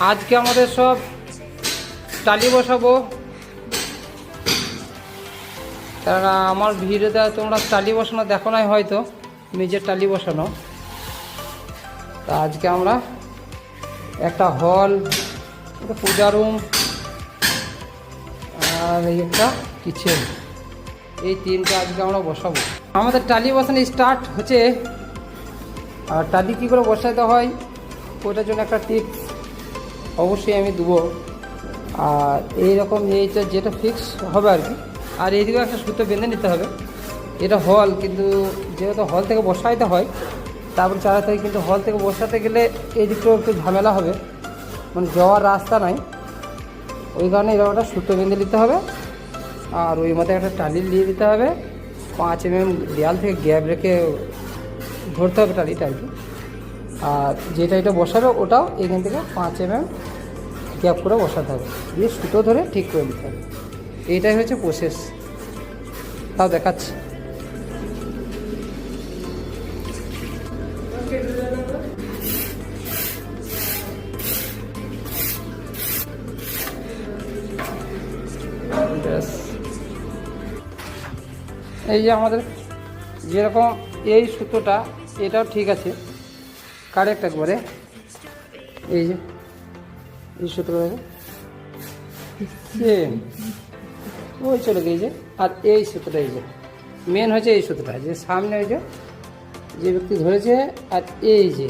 আজকে আমাদের সব টালি বসাবো, কেননা আমার ভিডিওতে তোমরা টালি বসানো দেখো নাই হয়তো, নিজের টালি বসানো। তা আজকে আমরা একটা হল, একটা পূজা রুম আর একটা কিচেন, এই তিনটা আজকে আমরা বসাবো। আমাদের টালি বসানো স্টার্ট হচ্ছে। আর টালি কী করে বসাতে হয় ওটার জন্য একটা টিপস অবশ্যই আমি দেবো। আর এইরকম এইটা যেটা ফিক্স হবে আর কি, আর এইদিকে একটা সুতো বেঁধে নিতে হবে। এটা হল, কিন্তু যেহেতু হল থেকে বসাইতে হয় তারপর চালাতে হয়, কিন্তু হল থেকে বসাতে গেলে এই দিকটাও একটু ঝামেলা হবে, মানে যাওয়ার রাস্তা নাই, ওই কারণে এরকম একটা সুতো বেঁধে নিতে হবে। আর ওই মধ্যে একটা টালি দিয়ে দিতে হবে, 5 mm দেয়াল থেকে গ্যাপ রেখে ধরতে হবে টালিটা আর কি। আর যেটা এটা বসাবে ওটাও এখান থেকে 5 mm গ্যাপ করে বসাতে হবে, দিয়ে সুতো ধরে ঠিক করে দিতে হবে। এইটাই হচ্ছে প্রসেস। তাও দেখাচ্ছি। এই যে আমাদের যেরকম এই সুতোটা, এটাও ঠিক আছে কারেক্ট একবারে। এই যে এই সুতোটা সেম ওই চলে গিয়েছে। আর এই সুতোটা, এই যে মেন হচ্ছে এই সুতোটা, যে সামনে ওই যে ব্যক্তি ধরেছে, আর এই যে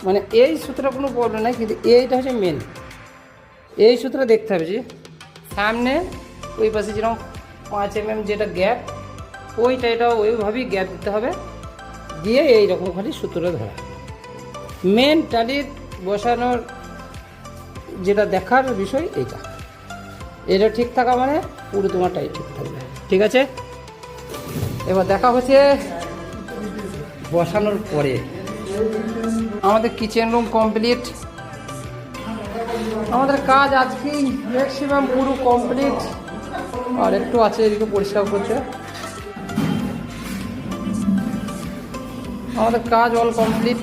মানে এই সুতোটা কোনো প্রবলেম নাই, কিন্তু এইটা হচ্ছে মেন। এই সুতোটা দেখতে হবে যে সামনে ওই পাশে যেরকম 5 mm যেটা গ্যাপ, ওইটা এটাও ওইভাবেই গ্যাপ দিতে হবে, দিয়ে এইরকম খালি সুতোটা ধরা। মেন টালির বসানোর যেটা দেখার বিষয় এইটা, এটা ঠিক থাকা মানে পুরো তোমারটাই ঠিক থাকবে। ঠিক আছে, এবার দেখা হচ্ছে বসানোর পরে। আমাদের কিচেন রুম কমপ্লিট, আমাদের কাজ আজকেই ম্যাক্সিমাম পুরো কমপ্লিট। আর একটু আছে, এদিকে পরিষ্কার করছে। আমাদের কাজ অল কমপ্লিট।